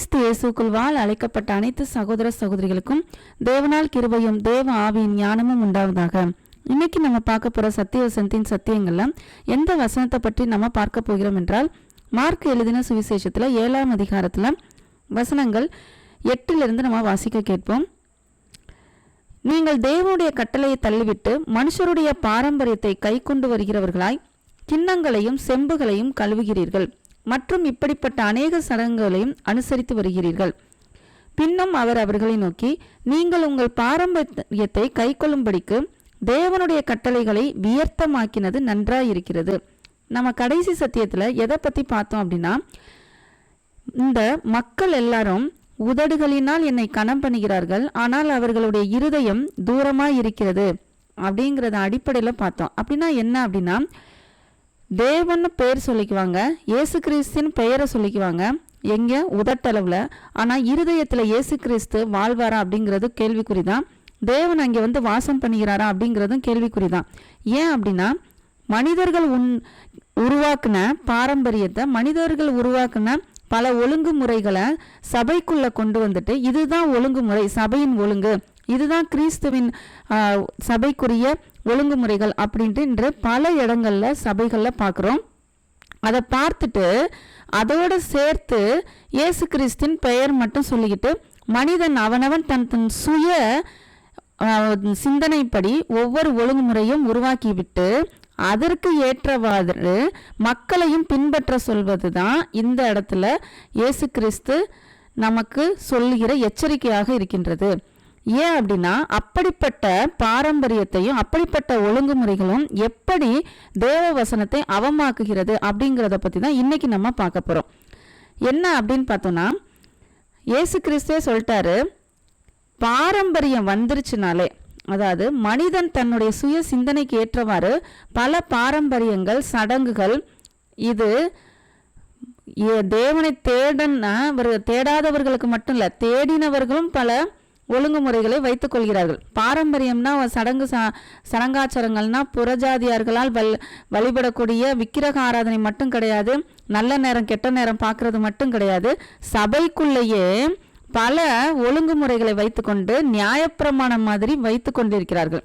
கிறிஸ்து இயேசுக்குள் வாழ அழைக்கப்பட்ட அனைத்து சகோதர சகோதரிகளுக்கும் தேவனால் கிருபையும் தேவ ஆவியின் ஞானமும் உண்டாவதாக. இன்னைக்கு நம்ம பார்க்க போற சத்திய வசனத்தின் சத்தியங்கள்ல எந்த வசனத்தை பற்றி நம்ம பார்க்க போகிறோம் என்றால், மார்க் எழுதின சுவிசேஷத்துல 7ஆம் அதிகாரத்துல வசனங்கள் 8 நம்ம வாசிக்க கேட்போம். நீங்கள் தேவனுடைய கட்டளையை தள்ளிவிட்டு மனுஷருடைய பாரம்பரியத்தை கை கொண்டு வருகிறவர்களாய் கிண்ணங்களையும் செம்புகளையும் கழுவுகிறீர்கள் மற்றும் இப்படிப்பட்ட அநேக சடங்குகளையும் அனுசரித்து வருகிறீர்கள். பின்னும் அவர் அவர்களை நோக்கி, நீங்கள் உங்கள் பாரம்பரியத்தை கை கொள்ளும்படிக்கு தேவனுடைய கட்டளைகளை வியர்த்தமாக்கினது நன்றாயிருக்கிறது. நம்ம கடைசி சத்தியத்துல எதை பத்தி பார்த்தோம் அப்படின்னா, இந்த மக்கள் எல்லாரும் உதடுகளினால் என்னை கனம் பண்ணுகிறார்கள், ஆனால் அவர்களுடைய இருதயம் தூரமாய் இருக்கிறது அப்படிங்கிறத அடிப்படையில் பார்த்தோம். அப்படின்னா என்ன அப்படின்னா, தேவன் பெயர் சொல்லிக்குவாங்க, இயேசு கிறிஸ்தின் பெயரை சொல்லிக்குவாங்க எங்க உதட்டளவுல, ஆனா இருதயத்துல இயேசு கிறிஸ்து வாழ்வாரா அப்படிங்கிறது கேள்விக்குறிதான். தேவன் அங்கே வந்து வாசம் பண்ணுகிறாரா அப்படிங்கிறதும் கேள்விக்குறிதான். ஏன் அப்படின்னா, மனிதர்கள் உருவாக்குன பாரம்பரியத்தை, மனிதர்கள் உருவாக்குன பல ஒழுங்குமுறைகளை சபைக்குள்ள கொண்டு வந்துட்டு, இதுதான் ஒழுங்குமுறை, சபையின் ஒழுங்கு, இதுதான் கிறிஸ்துவின் சபைக்குரிய ஒழுங்குமுறைகள் அப்படின்ட்டு இன்று பல இடங்கள்ல சபைகள்ல பார்க்குறோம். அதை பார்த்துட்டு அதோட சேர்த்து இயேசு கிறிஸ்தின் பெயர் மட்டும் சொல்லிக்கிட்டு மனிதன் அவனவன் தன் சுய சிந்தனைப்படி ஒவ்வொரு ஒழுங்குமுறையும் உருவாக்கிவிட்டு அதற்கு ஏற்றவாறு மக்களையும் பின்பற்ற சொல்வது தான் இந்த இடத்துல இயேசு கிறிஸ்து நமக்கு சொல்லுகிற எச்சரிக்கையாக இருக்கின்றது. ஏன் அப்படின்னா, அப்படிப்பட்ட பாரம்பரியத்தையும் அப்படிப்பட்ட ஒழுங்குமுறைகளும் எப்படி தேவ வசனத்தை அவமாக்குகிறது அப்படிங்கிறத பற்றி தான் இன்னைக்கு நம்ம பார்க்க போகிறோம். என்ன அப்படின்னு பார்த்தோம்னா, இயேசு கிறிஸ்துவே சொல்லிட்டாரு, பாரம்பரியம் வந்துருச்சுனாலே, அதாவது மனிதன் தன்னுடைய சுய சிந்தனைக்கு ஏற்றவாறு பல பாரம்பரியங்கள், சடங்குகள், இது தேவனை தேடாதவர்களுக்கு மட்டும் இல்லை, தேடினவர்களும் பல ஒழுங்குமுறைகளை வைத்துக் கொள்கிறார்கள். பாரம்பரியம்னா சடங்காச்சாரங்கள்னா புறஜாதியார்களால் வழிபடக்கூடிய விக்கிரக ஆராதனை மட்டும் கிடையாது, நல்ல நேரம் கெட்ட நேரம் பார்க்கறது மட்டும் கிடையாது. சபைக்குள்ளேயே பல ஒழுங்குமுறைகளை வைத்துக்கொண்டு நியாயப்பிரமாணம் மாதிரி வைத்து கொண்டிருக்கிறார்கள்.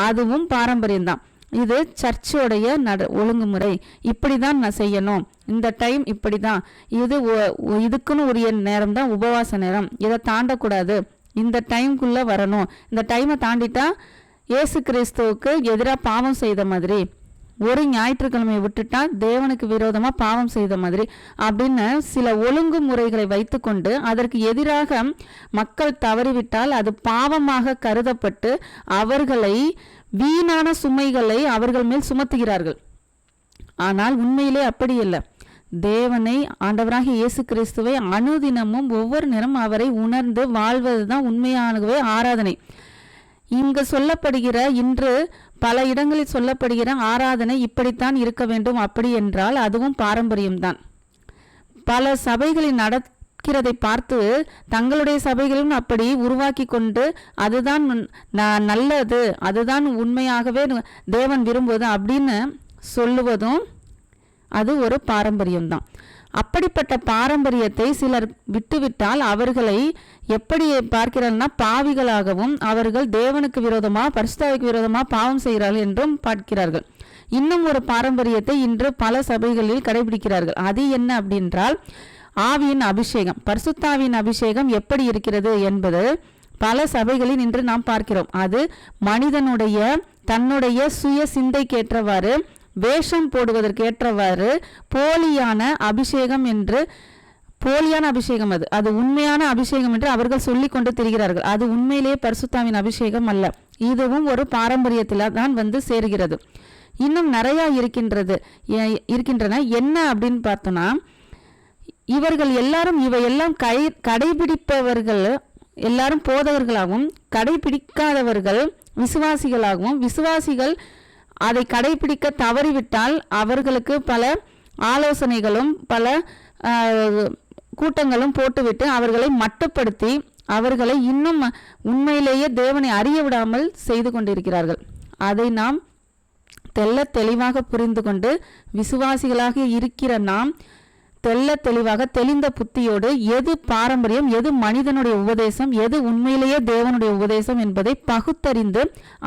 அதுவும் பாரம்பரியம்தான். இது சர்ச்சோடைய ஒழுங்குமுறை, இப்படிதான் நான் செய்யணும், இந்த டைம் இப்படிதான், இதுக்குன்னு உரிய நேரம் தான் உபவாச நேரம், இதை தாண்டக்கூடாது, இந்த டைம்குள்ள வரணும், இந்த டைமை தாண்டிட்டா இயேசு கிறிஸ்துவுக்கு எதிராக பாவம் செய்த மாதிரி, ஒரு ஞாயிற்றுக்கிழமையை விட்டுட்டா தேவனுக்கு விரோதமா பாவம் செய்த மாதிரி அப்படின்னு சில ஒழுங்குமுறைகளை வைத்துக்கொண்டு அதற்கு எதிராக மக்கள் தவறிவிட்டால் அது பாவமாக கருதப்பட்டு அவர்களை வீணான சுமைகளை அவர்கள் மேல் சுமத்துகிறார்கள். ஆனால் உண்மையிலே அப்படி இல்லை. தேவனை, ஆண்டவராக இயேசு கிறிஸ்துவை அனுதினமும் ஒவ்வொரு நேரம் அவரை உணர்ந்து வாழ்வதுதான் உண்மையானவே ஆராதனை. இங்கு சொல்லப்படுகிற, இன்று பல இடங்களில் சொல்லப்படுகிற ஆராதனை இப்படித்தான் இருக்க வேண்டும் அப்படி என்றால் அதுவும் பாரம்பரியம்தான். பல சபைகளில் நடக்கிறதை பார்த்து தங்களுடைய சபைகளும் அப்படி உருவாக்கி கொண்டு அதுதான் நல்லது, அதுதான் உண்மையாகவே தேவன் விரும்புவது அப்படின்னு சொல்லுவதும் அது ஒரு பாரம்பரியம்தான். அப்படிப்பட்ட பாரம்பரியத்தை சிலர் விட்டுவிட்டால் அவர்களை எப்படி பார்க்கிறார்கள்னா பாவிகளாகவும், அவர்கள் தேவனுக்கு விரோதமா, பரிசுத்தாவிக்கு விரோதமா பாவம் செய்கிறார்கள் என்றும் பார்க்கிறார்கள். இன்னும் ஒரு பாரம்பரியத்தை இன்று பல சபைகளில் கடைபிடிக்கிறார்கள். அது என்ன அப்படின்றால், ஆவியின் அபிஷேகம், பரிசுத்தாவின் அபிஷேகம் எப்படி இருக்கிறது என்பது பல சபைகளில் இன்று நாம் பார்க்கிறோம். அது மனிதனுடைய தன்னுடைய சுய சிந்தைக்கேற்றவாறு, வேஷம் போடுவதற்கு ஏற்றவாறு போலியான அபிஷேகம் என்று, போலியான அபிஷேகம், அது உண்மையான அபிஷேகம் என்று அவர்கள் சொல்லி கொண்டு திரிகிறார்கள். அது உண்மையிலேயே பரிசுத்தாவின் அபிஷேகம் அல்ல. இதுவும் ஒரு பாரம்பரியத்தில் தான் வந்து சேருகிறது. இன்னும் நிறைய இருக்கின்றன. என்ன அப்படின்னு பார்த்தோம்னா, இவர்கள் எல்லாரும் இவையெல்லாம் கடைபிடிப்பவர்கள் எல்லாரும் போதவர்களாகவும், கடைபிடிக்காதவர்கள் விசுவாசிகளாகவும், விசுவாசிகள் அதை கடைபிடிக்க தவறிவிட்டால் அவர்களுக்கு பல ஆலோசனைகளும் பல கூட்டங்களும் போட்டுவிட்டு அவர்களை மட்டுப்படுத்தி அவர்களை இன்னும் உண்மையிலேயே தேவனை அறிய விடாமல் செய்து கொண்டிருக்கிறார்கள். அதை நாம் தெளிவாக புரிந்து கொண்டு விசுவாசிகளாக இருக்கிற நாம் தெளிவாக தெளிந்த புத்தியோடு எது பாரம்பரியம், எது மனிதனுடைய உபதேசம், எது உண்மையிலேயே தேவனுடைய உபதேசம் என்பதை பகுத்தறிந்து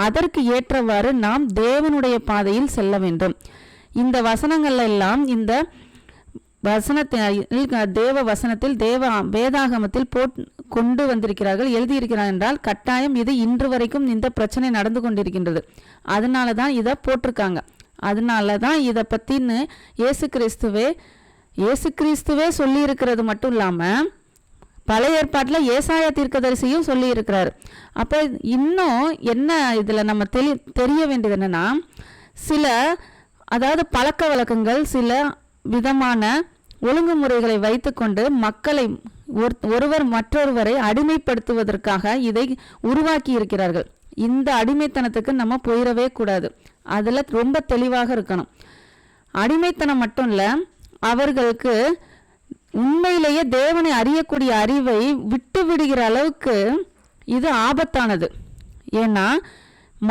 அதற்கு ஏற்றவாறு நாம் தேவனுடைய பாதையில் செல்ல வேண்டும். இந்த வசனங்கள் எல்லாம் இந்த தேவ வசனத்தில் வேதாகமத்தில் கொண்டு வந்திருக்கிறார்கள், எழுதியிருக்கிறார் என்றால் கட்டாயம் இது இன்று வரைக்கும் இந்த பிரச்சனை நடந்து கொண்டிருக்கின்றது. அதனால தான் இதை போட்டிருக்காங்க. அதனால தான் இதை பற்றின்னு இயேசு கிறிஸ்துவே சொல்லி இருக்கிறது மட்டும் இல்லாமல் பழைய ஏற்பாட்டில் ஏசாயா தீர்க்கதரிசியும் சொல்லி இருக்கிறார். அப்போ இன்னும் என்ன இதில் நம்ம தெரிய வேண்டியது என்னன்னா, அதாவது பழக்க வழக்கங்கள், சில விதமான ஒழுங்குமுறைகளை வைத்துக்கொண்டு மக்களை ஒருவர் மற்றொருவரை அடிமைப்படுத்துவதற்காக இதை உருவாக்கி இருக்கிறார்கள். இந்த அடிமைத்தனத்துக்கு நம்ம போயிடவே கூடாது. அதில் ரொம்ப தெளிவாக இருக்கணும். அடிமைத்தனம் மட்டும் இல்லை, அவர்களுக்கு உண்மையிலேயே தேவனை அறியக்கூடிய அறிவை விட்டு விடுகிற அளவுக்கு இது ஆபத்தானது. ஏன்னா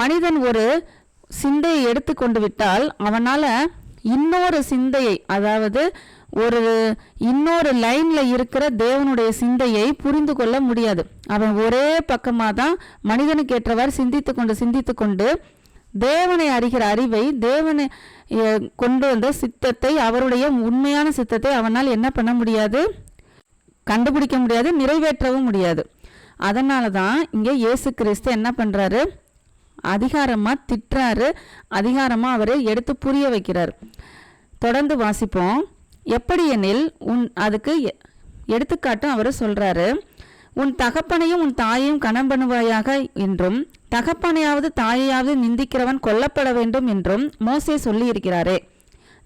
மனிதன் ஒரு சிந்தையை எடுத்து கொண்டு விட்டால் அவனால் இன்னொரு சிந்தையை, அதாவது இன்னொரு லைன்ல இருக்கிற தேவனுடைய சிந்தையை புரிந்து கொள்ள முடியாது. அவன் ஒரே பக்கமாக தான் மனிதனுக்கு ஏற்றவாறு சிந்தித்து கொண்டு தேவனை அறிகிற அறிவை, தேவனை கொண்டு வந்த சித்தத்தை, அவருடைய உண்மையான சித்தத்தை அவனால் என்ன பண்ண முடியாது, கண்டுபிடிக்க முடியாது, நிறைவேற்றவும் முடியாது. அதனால தான் இங்கே இயேசு கிறிஸ்து என்ன பண்றாரு, அதிகாரமாக திட்டுறாரு, அதிகாரமாக அவரை எடுத்து புரிய வைக்கிறார். தொடர்ந்து வாசிப்போம். எப்படி எனில் அதுக்கு எடுத்துக்காட்டும் அவர் சொல்றாரு, உன் தகப்பனையும் உன் தாயையும் கனம் பண்ணுவாயாக என்றும் தகப்பனையாவது தாயையாவது நிந்திக்கிறவன் கொல்லப்பட வேண்டும் என்றும் மோசே சொல்லி இருக்கிறாரே.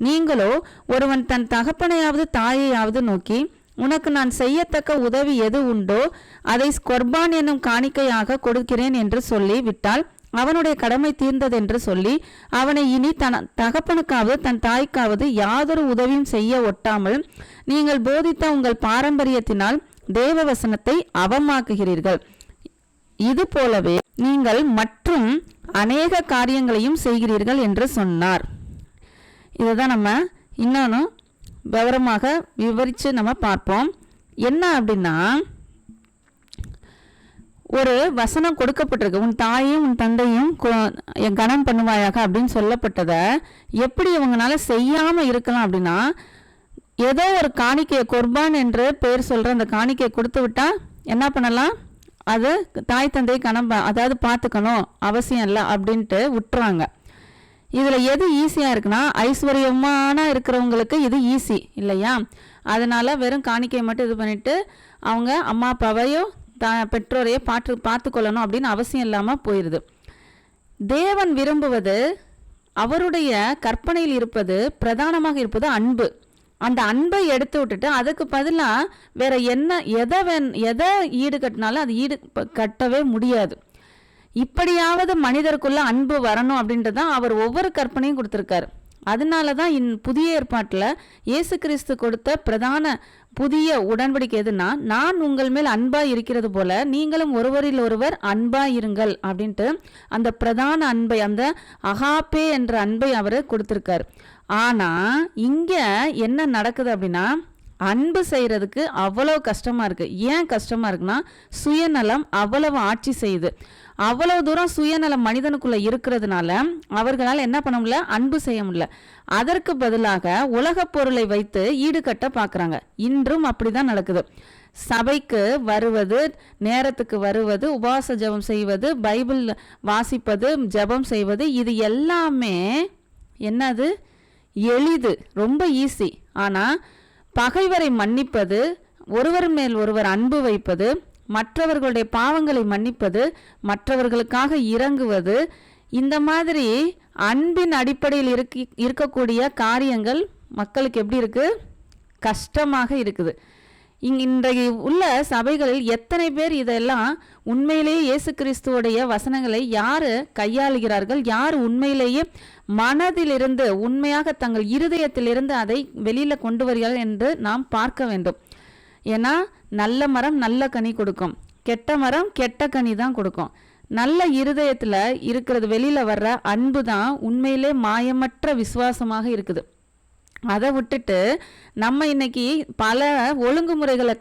நீங்களோ ஒருவன் தன் தகப்பனையாவது தாயையாவது நோக்கி, உனக்கு நான் செய்யத்தக்க உதவி எது உண்டோ அதை கொர்பான் என்னும் காணிக்கையாக கொடுக்கிறேன் என்று சொல்லி விட்டால் அவனுடைய கடமை தீர்ந்ததென்று சொல்லி அவனை இனி தன் தகப்பனுக்காவது தன் தாய்க்காவது யாதொரு உதவியும் செய்ய ஒட்டாமல் நீங்கள் போதித்த உங்கள் பாரம்பரியத்தினால் தேவ வசனத்தை அவமாக்குகிறீர்கள். இது போலவே நீங்கள் மற்றும் அநேக காரியங்களையும் செய்கிறீர்கள் என்று சொன்னார். இதை தான் நம்ம இன்னொன்று விவரமாக விவரித்து நம்ம பார்ப்போம். என்ன அப்படின்னா, ஒரு வசனம் கொடுக்கப்பட்டிருக்கு, உன் தாயையும் உன் தந்தையும் கனம் பண்ணுவாயாக அப்படின்னு சொல்லப்பட்டதை எப்படி இவங்களால செய்யாமல் இருக்கலாம் அப்படின்னா, ஏதோ ஒரு காணிக்கையை, கொர்பான் என்று பேர் சொல்கிற அந்த காணிக்கையை கொடுத்து விட்டா என்ன பண்ணலாம், அது தாய் தந்தை அதாவது பார்த்துக்கணும் அவசியம் இல்லை அப்படின்ட்டு விட்டுறாங்க. இதில் எது ஈஸியாக இருக்குன்னா, ஐஸ்வர்யமான இருக்கிறவங்களுக்கு இது ஈஸி இல்லையா? அதனால் வெறும் காணிக்கையை மட்டும் இது பண்ணிவிட்டு அவங்க அம்மா அப்பாவையோ பெற்றோரையோ பார்த்து கொள்ளணும் அப்படின்னு அவசியம் இல்லாமல் போயிடுது. தேவன் விரும்புவது, அவருடைய கற்பனையில் இருப்பது, பிரதானமாக இருப்பது அன்பு. அந்த அன்பை எடுத்து விட்டுட்டு அதுக்கு பதிலாக வேற எதை ஈடு கட்டினாலும் அது ஈடு கட்டவே முடியாது. இப்படியாவது மனிதருக்குள்ள அன்பு வரணும் அப்படின்ட்டு தான் அவர் ஒவ்வொரு கற்பனையும் கொடுத்துருக்காரு. அதனால தான் புதிய ஏற்பாட்டில் இயேசு கிறிஸ்து கொடுத்த பிரதான புதிய உடன்படிக்கை எதுனா, நான் உங்கள் மேல் அன்பா இருக்கிறது போல நீங்களும் ஒருவரில் ஒருவர் அன்பா இருங்கள் அப்படின்ட்டு அந்த பிரதான அன்பை, அந்த அகாப்பே என்ற அன்பை அவர் கொடுத்துருக்காரு. ஆனால் இங்கே என்ன நடக்குது அப்படின்னா, அன்பு செய்கிறதுக்கு அவ்வளோ கஷ்டமாக இருக்குது. ஏன் கஷ்டமாக இருக்குன்னா, சுயநலம் அவ்வளவு ஆட்சி செய்யுது. அவ்வளவு தூரம் சுயநலம் மனிதனுக்குள்ளே இருக்கிறதுனால அவர்களால் என்ன பண்ண முடியல, அன்பு செய்ய முடியல. அதற்கு பதிலாக உலக பொருளை வைத்து ஈடுகட்ட பார்க்குறாங்க. இன்றும் அப்படி தான் நடக்குது. சபைக்கு வருவது, நேரத்துக்கு வருவது, உபவாச ஜெபம் செய்வது, பைபிள் வாசிப்பது, ஜெபம் செய்வது, இது எல்லாமே என்னது, எளிது, ரொம்ப ஈஸி. ஆனால் பகைவரை மன்னிப்பது, ஒருவர் மேல் ஒருவர் அன்பு வைப்பது, மற்றவர்களுடைய பாவங்களை மன்னிப்பது, மற்றவர்களுக்காக இறங்குவது, இந்த மாதிரி அன்பின் அடிப்படையில் இருக்கக்கூடிய காரியங்கள் மக்களுக்கு எப்படி இருக்கு, கஷ்டமாக இருக்குது. இன்றைக்கு உள்ள சபைகளில் எத்தனை பேர் இதெல்லாம் உண்மையிலேயே இயேசு கிறிஸ்துவோடைய வசனங்களை யார் கையாளுகிறார்கள், யார் உண்மையிலேயே மனதிலிருந்து உண்மையாக தங்கள் இருதயத்திலிருந்து அதை வெளியில் கொண்டு வருகிறார்கள் என்று நாம் பார்க்க வேண்டும். ஏன்னா நல்ல மரம் நல்ல கனி கொடுக்கும், கெட்ட மரம் கெட்ட கனி தான் கொடுக்கும். நல்ல இருதயத்தில் இருக்கிறது வெளியில் வர்ற அன்பு தான் உண்மையிலே மாயமற்ற விசுவாசமாக இருக்குது. அதை விட்டுட்டு நம்ம இன்னைக்கு பல ஒழுங்குமுறைகளை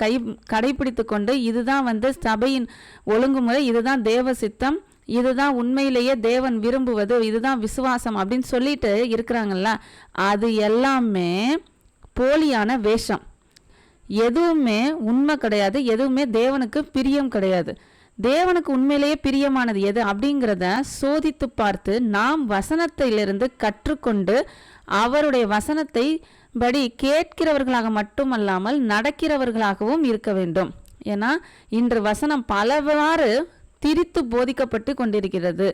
கடைபிடித்து கொண்டு இதுதான் சபையின் ஒழுங்குமுறை, இதுதான் தேவ சித்தம், இதுதான் உண்மையிலேயே தேவன் விரும்புவது, இதுதான் விசுவாசம் அப்படின்னு சொல்லிட்டு இருக்கிறாங்கல்ல, அது எல்லாமே போலியான வேஷம். எதுவுமே உண்மை கிடையாது, எதுவுமே தேவனுக்கு பிரியம் கிடையாது. தேவனுக்கு உண்மையிலேயே பிரியமானது எது அப்படிங்கிறத சோதித்து பார்த்து நாம் வசனத்திலிருந்து கற்றுக்கொண்டு அவருடைய வசனத்தை படி கேட்கிறவர்களாக மட்டுமல்லாமல் நடக்கிறவர்களாகவும் இருக்க வேண்டும். ஏன்னா இன்று வசனம் பலவாறு திரித்து போதிக்கப்பட்டு கொண்டிருக்கிறது.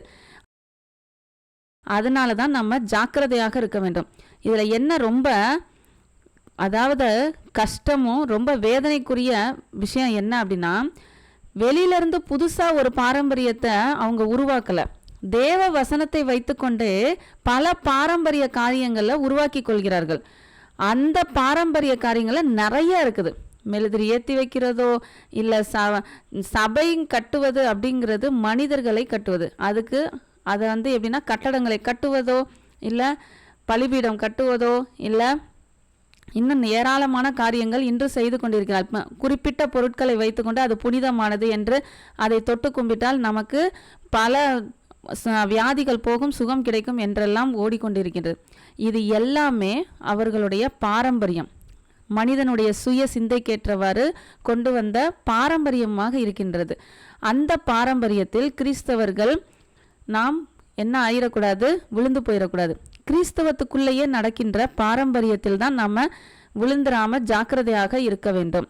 அதனால தான் நம்ம ஜாக்கிரதையாக இருக்க வேண்டும். இதில் என்ன ரொம்ப கஷ்டமும் ரொம்ப வேதனைக்குரிய விஷயம் என்ன அப்படின்னா, வெளியிலேருந்து புதுசாக ஒரு பாரம்பரியத்தை அவங்க உருவாக்கலை. தேவ வசனத்தை வைத்துக்கொண்டே பல பாரம்பரிய காரியங்களை உருவாக்கி கொள்கிறார்கள். அந்த பாரம்பரிய காரியங்களை நிறைய இருக்குது. மெழுதிரி ஏற்றி வைக்கிறதோ இல்லை சபை கட்டுவது அப்படிங்கிறது மனிதர்களை கட்டுவது. அதுக்கு அதை எப்படின்னா கட்டடங்களை கட்டுவதோ இல்லை பலிபீடம் கட்டுவதோ இல்லை இன்னும் ஏராளமான காரியங்கள் இன்று செய்து கொண்டிருக்கிறார். குறிப்பிட்ட பொருட்களை வைத்துக்கொண்டு அது புனிதமானது என்று அதை தொட்டு கும்பிட்டால் நமக்கு பல வியாதிகள் போகும், சுகம் கிடைக்கும் என்றெல்லாம் ஓடிக்கொண்டிருக்கின்றது. இது எல்லாமே அவர்களுடைய பாரம்பரியம், மனிதனுடைய சுய சிந்தைக்கேற்றவாறு கொண்டு வந்த பாரம்பரியமாக இருக்கின்றது. அந்த பாரம்பரியத்தில் கிறிஸ்தவர்கள் நாம் என்ன ஆயிடக்கூடாது, விழுந்து போயிடக்கூடாது. கிறிஸ்தவத்துக்குள்ளேயே நடக்கின்ற பாரம்பரியத்தில் தான் நம்ம விழுந்துராம ஜாக்கிரதையாக இருக்க வேண்டும்.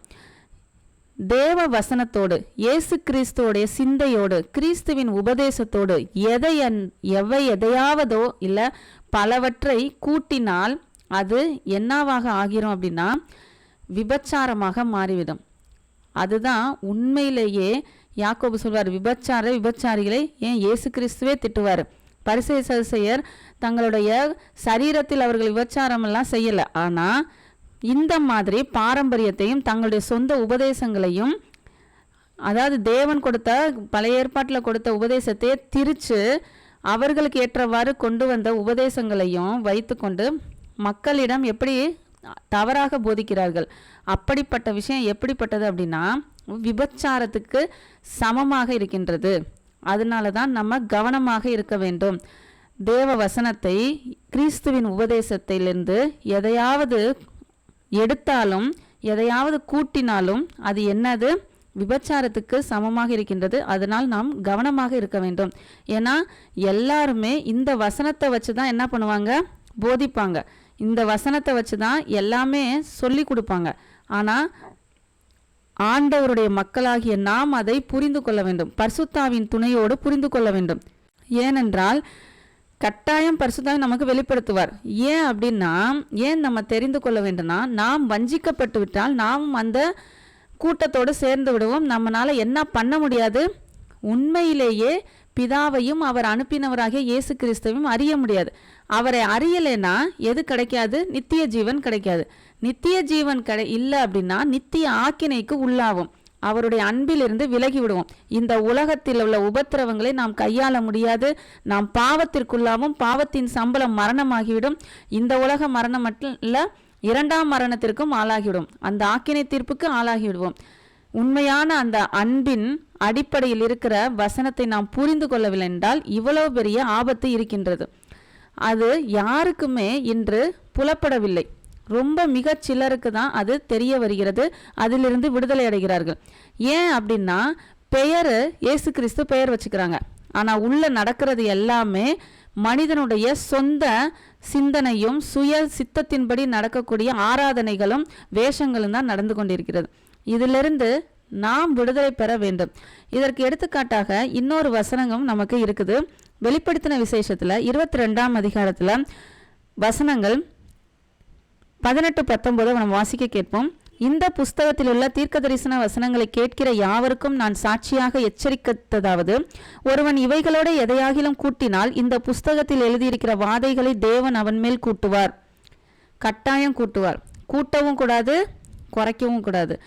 தேவ வசனத்தோடு, இயேசு கிறிஸ்துவோடைய சிந்தையோடு, கிறிஸ்துவின் உபதேசத்தோடு எதையாவதோ இல்லை பலவற்றை கூட்டினால் அது என்னவாக ஆகிரும் அப்படின்னா விபச்சாரமாக மாறிவிடும். அதுதான் உண்மையிலேயே யாக்கோபு சொல்வார், விபச்சாரிகளை ஏன் இயேசு கிறிஸ்துவே திட்டுவார். பரிசேய சதுசேயர் தங்களுடைய சரீரத்தில் அவர்கள் விபச்சாரமெல்லாம் செய்யலை, ஆனால் இந்த மாதிரி பாரம்பரியத்தையும் தங்களுடைய சொந்த உபதேசங்களையும், தேவன் கொடுத்த பழைய ஏற்பாட்டில் கொடுத்த உபதேசத்தை திரிச்சு அவர்களுக்கு ஏற்றவாறு கொண்டு வந்த உபதேசங்களையும் வைத்துக்கொண்டு மக்களிடம் எப்படி தவறாக போதிக்கிறார்கள். அப்படிப்பட்ட விஷயம் எப்படிப்பட்டது அப்படின்னா விபச்சாரத்துக்கு சமமாக இருக்கின்றது. அதனால தான் நம்ம கவனமாக இருக்க வேண்டும். தேவ வசனத்தை, கிறிஸ்துவின் உபதேசத்திலிருந்து எதையாவது எடுத்தாலும் எதையாவது கூட்டினாலும் அது என்னது, விபச்சாரத்துக்கு சமமாக இருக்கின்றது. அதனால் நாம் கவனமாக இருக்க வேண்டும். ஏன்னா எல்லாருமே இந்த வசனத்தை வச்சு தான் என்ன பண்ணுவாங்க, போதிப்பாங்க. இந்த வசனத்தை வச்சு தான் எல்லாமே சொல்லி கொடுப்பாங்க. ஆனால் ஆண்டவருடைய மக்களாகிய நாம் அதை புரிந்து கொள்ள வேண்டும், பரிசுத்தாவின் துணையோடு புரிந்து கொள்ள வேண்டும். ஏனென்றால் கட்டாயம் பரிசுத்தாவி நமக்கு வெளிப்படுத்துவார். ஏன் அப்படின்னா, ஏன் நம்ம தெரிந்து கொள்ள வேண்டும்னா, நாம் வஞ்சிக்கப்பட்டு விட்டால் நாம் அந்த கூட்டத்தோடு சேர்ந்து விடுவோம். நம்மளால என்ன பண்ண முடியாது, உண்மையிலேயே பிதாவையும் அவர் அனுப்பினவராகிய இயேசு கிறிஸ்துவையும் அறிய முடியாது. அவரை அறியலைன்னா எது கிடைக்காது, நித்திய ஜீவன் கிடைக்காது. நித்திய ஜீவன் இல்லை அப்படின்னா நித்திய ஆக்கினைக்கு உள்ளாகும். அவருடைய அன்பிலிருந்து விலகி விடுவோம். இந்த உலகத்தில் உள்ள உபத்திரவங்களை நாம் கையாள முடியாது. நாம் பாவத்திற்குள்ளாவும், பாவத்தின் சம்பளம் மரணமாகிவிடும். இந்த உலக மரணம் மட்டும் இல்லை, இரண்டாம் மரணத்திற்கும் ஆளாகிவிடும். அந்த ஆக்கினை தீர்ப்புக்கு ஆளாகிவிடுவோம். உண்மையான அந்த அன்பின் அடிப்படையில் இருக்கிற வசனத்தை நாம் புரிந்து கொள்ளவில்லை என்றால் இவ்வளவு பெரிய ஆபத்து இருக்கின்றது. அது யாருக்குமே இன்று புலப்படவில்லை. ரொம்ப மிக சிலருக்கு தான் அது தெரிய வருகிறது. அதிலிருந்து விடுதலை அடைகிறார்கள். ஏன் அப்படின்னா, பெயர் இயேசு கிறிஸ்து பெயர் வச்சுக்கிறாங்க, ஆனால் உள்ள நடக்கிறது எல்லாமே மனிதனுடைய சொந்த சிந்தனையும் சுய சித்தத்தின்படி நடக்கக்கூடிய ஆராதனைகளும் வேஷங்களும் தான் நடந்து கொண்டிருக்கிறது. இதிலிருந்து நாம் விடுதலை பெற வேண்டும். இதற்கு எடுத்துக்காட்டாக இன்னொரு வசனமும் நமக்கு இருக்குது. வெளிப்படுத்தின விசேஷத்தில் 22ஆம் அதிகாரத்தில் வசனங்கள் 18-19 நம்ம வாசிக்க கேட்போம். இந்த புஸ்தகத்தில் உள்ள தீர்க்க தரிசன வசனங்களை கேட்கிற யாவருக்கும் நான் சாட்சியாக எச்சரித்ததாவது, ஒருவன் இவைகளோடு எதையாகிலும் கூட்டினால் இந்த புஸ்தகத்தில் எழுதியிருக்கிற வாதைகளை தேவன் அவன் மேல் கூட்டுவார். கட்டாயம் கூட்டுவார். கூட்டவும் கூடாது, குறைக்கவும் கூடாது.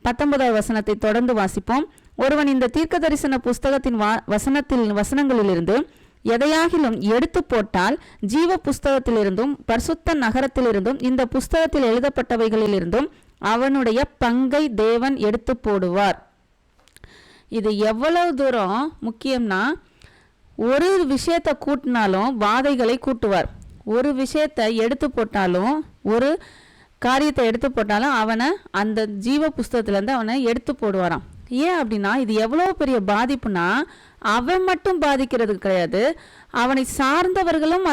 19வது வசனத்தை தொடர்ந்து வாசிப்போம். ஒருவன் இந்த தீர்க்க தரிசன புஸ்தகத்தின் வசனங்களிலிருந்து எதையாகிலும் எடுத்து போட்டால் ஜீவ புஸ்தகத்திலிருந்தும் பரிசுத்த நகரத்திலிருந்தும் இந்த புஸ்தகத்தில் எழுதப்பட்டவைகளிலிருந்தும் அவனுடைய பங்கை தேவன் எடுத்து போடுவார். இது எவ்வளவு தூரம் முக்கியம்னா, ஒரு விஷயத்தை கூட்டினாலும் வாதைகளை கூட்டுவார். ஒரு விஷயத்தை எடுத்து போட்டாலும், ஒரு காரியத்தை எடுத்து போட்டாலும் அவனை அந்த ஜீவ புஸ்தகத்திலேருந்து அவனை எடுத்து போடுவாராம். ஏன் அப்படின்னா, இது எவ்வளோ பெரிய பாதிப்புனா, அவன் மட்டும் பாதிக்கிறது கிடையாது, அவனை சார்ந்தவர்களும்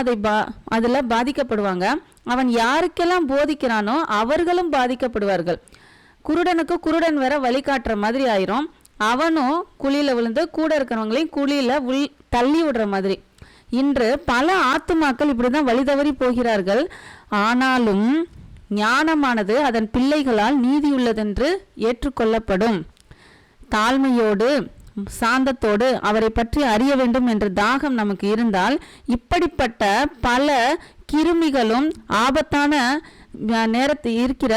அதில் பாதிக்கப்படுவாங்க. அவன் யாருக்கெல்லாம் போதிக்கிறானோ அவர்களும் பாதிக்கப்படுவார்கள். குருடனுக்கு குருடன் வேற வழிகாட்டுற மாதிரி ஆயிரும். அவனும் குழியில் விழுந்து கூட இருக்கிறவங்களையும் குழியில் தள்ளி விடுற மாதிரி. இன்று பல ஆத்துமாக்கள் இப்படிதான் வழி தவறி போகிறார்கள். ஆனாலும் ஞானமானது அதன் பிள்ளைகளால் நீதியுள்ளதென்று ஏற்றுக்கொள்ளப்படும். தாழ்மையோடு சாந்தத்தோடு அவரை பற்றி அறிய வேண்டும் என்ற தாகம் நமக்கு இருந்தால், இப்படிப்பட்ட பல கிருமிகளும் ஆபத்தான நேரத்தில் இருக்கிற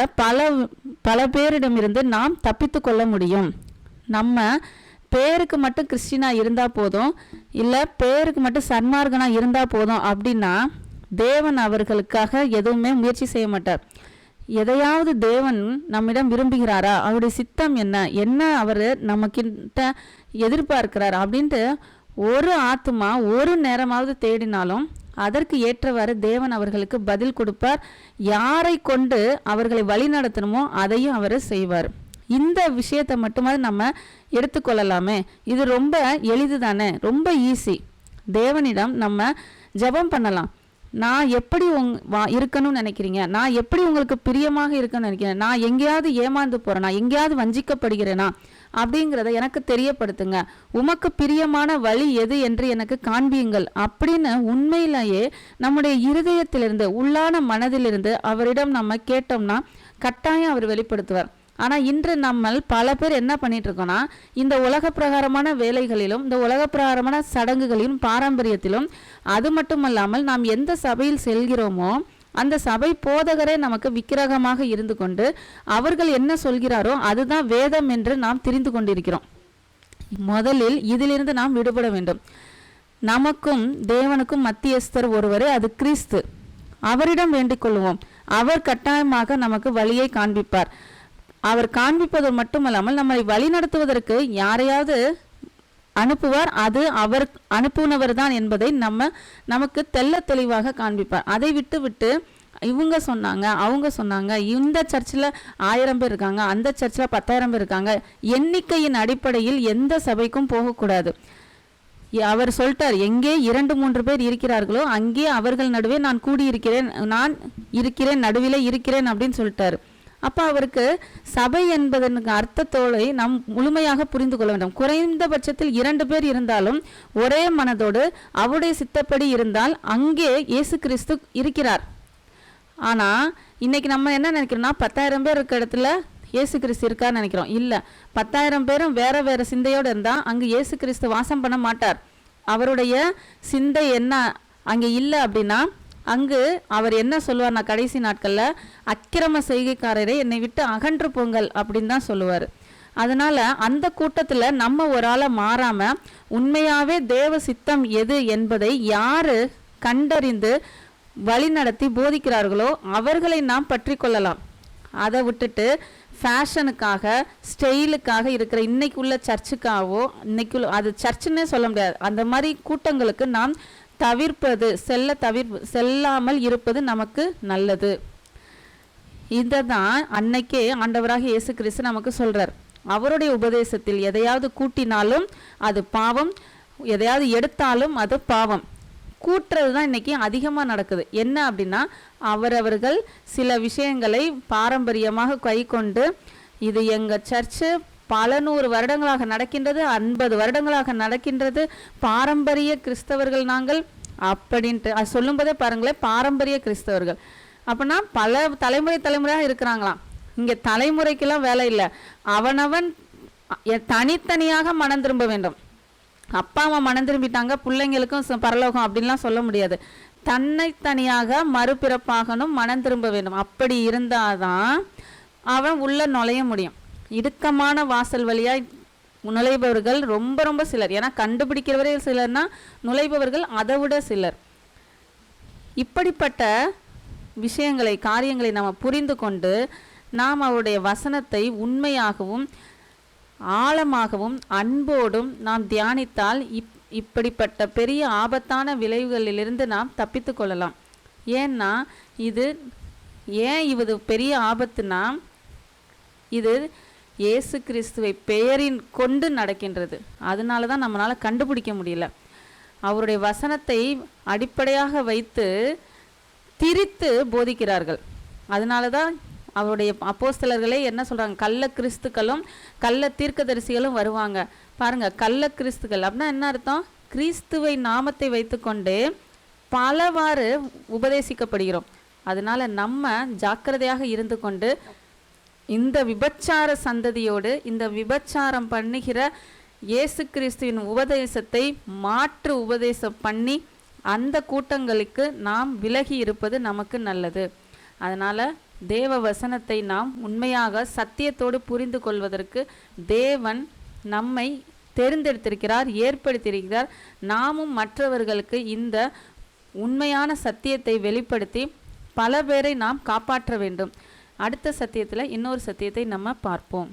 பல பேரிடமிருந்து நாம் தப்பித்து கொள்ள முடியும். நம்ம பேருக்கு மட்டும் கிறிஸ்டினா இருந்தால் போதும், இல்லை பேருக்கு மட்டும் சன்மார்கனாக இருந்தால் போதும் அப்படின்னா தேவன் அவர்களுக்காக எதுவுமே முயற்சி செய்ய மாட்டார். எதையாவது தேவன் நம்மிடம் விரும்புகிறாரா, அவருடைய சித்தம் என்ன அவர் நம்மக்கிட்ட எதிர்பார்க்கிறார் அப்படின்ட்டு ஒரு ஆத்துமா ஒரு நேரமாவது தேடினாலும் அதற்கு ஏற்றவாறு தேவன் அவர்களுக்கு பதில் கொடுப்பார். யாரை கொண்டு அவர்களை வழி நடத்தணுமோ அதையும் அவர் செய்வார். இந்த விஷயத்தை மட்டுமாவது நம்ம எடுத்துக்கொள்ளலாமே. இது ரொம்ப எளிது தானே, ரொம்ப ஈஸி. தேவனிடம் நம்ம ஜெபம் பண்ணலாம். நான் எப்படி இருக்கணும்னு நினைக்கிறீங்க, நான் எப்படி உங்களுக்கு பிரியமாக இருக்கணும்னு நினைக்கிறேன், நான் எங்கேயாவது ஏமாந்து போறேனா, எங்கேயாவது வஞ்சிக்கப்படுகிறேனா அப்படிங்கிறத எனக்கு தெரியப்படுத்துங்க, உமக்கு பிரியமான வழி எது என்று எனக்கு காண்பியுங்கள் அப்படின்னு உண்மையிலேயே நம்முடைய இருதயத்திலிருந்து உள்ளான மனதிலிருந்து அவரிடம் நம்ம கேட்டோம்னா கட்டாயம் அவர் வெளிப்படுத்துவார். ஆனால் இன்று நம்ம பல பேர் என்ன பண்ணிட்டு இருக்கோம்னா, இந்த உலக பிரகாரமான வேலைகளிலும் இந்த உலக பிரகாரமான சடங்குகளிலும் பாரம்பரியத்திலும், அது மட்டுமல்லாமல் நாம் எந்த சபையில் செல்கிறோமோ அந்த சபை போதகரே நமக்கு விக்கிரகமாக இருந்து கொண்டு அவர்கள் என்ன சொல்கிறாரோ அதுதான் வேதம் என்று நாம் தெரிந்து கொண்டிருக்கிறோம். முதலில் இதிலிருந்து நாம் விடுபட வேண்டும். நமக்கும் தேவனுக்கும் மத்தியஸ்தர் ஒருவரே, அது கிறிஸ்து. அவரிடம் வேண்டிக் கொள்வோம். அவர் கட்டாயமாக நமக்கு வழியை காண்பிப்பார். அவர் காண்பிப்பது மட்டுமல்லாமல் நம்மை வழி நடத்துவதற்கு யாரையாவது அனுப்புவார். அது அவர் அனுப்புனவர் தான் என்பதை நமக்கு தெள்ள தெளிவாக காண்பிப்பார். அதை விட்டு இவங்க சொன்னாங்க, அவங்க சொன்னாங்க, இந்த சர்ச்சில் 1000 பேர் இருக்காங்க, அந்த சர்ச்சில் 10,000 பேர் இருக்காங்க, எண்ணிக்கையின் அடிப்படையில் எந்த சபைக்கும் போகக்கூடாது. அவர் சொல்லிட்டார், எங்கே 2-3 பேர் இருக்கிறார்களோ அங்கே அவர்கள் நடுவே நான் கூடியிருக்கிறேன், நான் இருக்கிறேன், நடுவில் இருக்கிறேன் அப்படின்னு சொல்லிட்டாரு. அப்போ அவருக்கு சபை என்பதற்கு அர்த்தத்தோடு நாம் முழுமையாக புரிந்து கொள்ள வேண்டும். குறைந்தபட்சத்தில் 2 பேர் இருந்தாலும் ஒரே மனதோடு அவருடைய சித்தப்படி இருந்தால் அங்கே இயேசு கிறிஸ்து இருக்கிறார். ஆனால் இன்னைக்கு நம்ம என்ன நினைக்கிறோம்னா, 10,000 பேர் இருக்க இடத்துல இயேசு கிறிஸ்து இருக்கான்னு நினைக்கிறோம். இல்லை, 10,000 பேரும் வேற சிந்தையோடு இருந்தால் அங்கு இயேசு கிறிஸ்து வாசம் பண்ண மாட்டார். அவருடைய சிந்தை என்ன அங்கே இல்லை அப்படின்னா, அங்கு அவர் என்ன சொல்லுவார்னா, கடைசி நாட்களில் அக்கிரம செய்கைக்காரரை என்னை விட்டு அகன்று போங்கள் அப்படின்னு தான் சொல்லுவார். அதனால் அந்த கூட்டத்தில் நம்ம ஒரு ஆளை மாறாமல் உண்மையாகவே தேவ சித்தம் எது என்பதை யார் கண்டறிந்து வழி நடத்தி போதிக்கிறார்களோ அவர்களை நாம் பற்றி கொள்ளலாம். அதை விட்டுட்டு ஃபேஷனுக்காக ஸ்டைலுக்காக இருக்கிற இன்னைக்கு உள்ள சர்ச்சுக்காகவோ, இன்னைக்குள்ள அது சர்ச்சுன்னே சொல்ல முடியாது, அந்த மாதிரி கூட்டங்களுக்கு நாம் செல்லாமல் இருப்பது நமக்கு நல்லது. இதை தான் அன்னைக்கே ஆண்டவராக இயேசு கிறிஸ்து நமக்கு சொல்றார். அவருடைய உபதேசத்தில் எதையாவது கூட்டினாலும் அது பாவம், எதையாவது எடுத்தாலும் அது பாவம். கூட்டுறது தான் இன்னைக்கு அதிகமாக நடக்குது. என்ன அப்படின்னா, அவரவர்கள் சில விஷயங்களை பாரம்பரியமாக கை கொண்டு, இது எங்கள் சர்ச்சு பல 100 வருடங்களாக நடக்கின்றது, 50 வருடங்களாக நடக்கின்றது, பாரம்பரிய கிறிஸ்தவர்கள் நாங்கள் அப்படின்ட்டு அது சொல்லும்போதே பாருங்களேன், பாரம்பரிய கிறிஸ்தவர்கள் அப்படின்னா பல தலைமுறையாக இருக்கிறாங்களாம். இங்கே தலைமுறைக்கெல்லாம் வேலை இல்லை. அவனவன் தனித்தனியாக மனம் திரும்ப வேண்டும். அப்பா அம்மா மனம் திரும்பிட்டாங்க, பிள்ளைங்களுக்கும் பரலோகம் அப்படின்லாம் சொல்ல முடியாது. தனியாக மறுபிறப்பாகணும், மனம் திரும்ப வேண்டும். அப்படி இருந்தாதான் அவன் உள்ள நுழைய முடியும். இடுக்கமான வாசல் வழியாக நுழைபவர்கள் ரொம்ப ரொம்ப சிலர். ஏன்னா கண்டுபிடிக்கிறவரே சிலர்னா நுழைபவர்கள் அதை விட சிலர். இப்படிப்பட்ட விஷயங்களை, காரியங்களை நம்ம புரிந்து கொண்டு நாம் அவருடைய வசனத்தை உண்மையாகவும் ஆழமாகவும் அன்போடும் நாம் தியானித்தால் இப்படிப்பட்ட பெரிய ஆபத்தான விளைவுகளிலிருந்து நாம் தப்பித்து கொள்ளலாம். ஏன்னா இது பெரிய ஆபத்துனா, இது இயேசு கிறிஸ்துவை பெயரின் கொண்டு நடக்கின்றது. அதனால தான் நம்மளால் கண்டுபிடிக்க முடியல. அவருடைய வசனத்தை அடிப்படையாக வைத்து திரித்து போதிக்கிறார்கள். அதனால தான் அவருடைய அப்போஸ்தலர்களே என்ன சொல்கிறாங்க, கள்ள கிறிஸ்துக்களும் கள்ள தீர்க்கதரிசிகளும் வருவாங்க. பாருங்கள், கள்ள கிறிஸ்துக்கள் அப்படின்னா என்ன அர்த்தம்? கிறிஸ்துவை நாமத்தை வைத்துக்கொண்டு பலவாறு உபதேசிக்கப்படுகிறோம். அதனால் நம்ம ஜாக்கிரதையாக இருந்து கொண்டு இந்த விபச்சார சந்ததியோடு, இந்த விபச்சாரம் பண்ணுகிற இயேசு கிறிஸ்துவின் உபதேசத்தை மாற்று உபதேசம் பண்ணி அந்த கூட்டங்களுக்கு நாம் விலகி இருப்பது நமக்கு நல்லது. அதனால் தேவ வசனத்தை நாம் உண்மையாக சத்தியத்தோடு புரிந்து கொள்வதற்கு தேவன் நம்மை தெரிந்தெடுத்திருக்கிறார், ஏற்படுத்தியிருக்கிறார். நாமும் மற்றவர்களுக்கு இந்த உண்மையான சத்தியத்தை வெளிப்படுத்தி பல பேரை நாம் காப்பாற்ற வேண்டும். அடுத்த சத்தியத்தில் இன்னொரு சத்தியத்தை நம்ம பார்ப்போம்.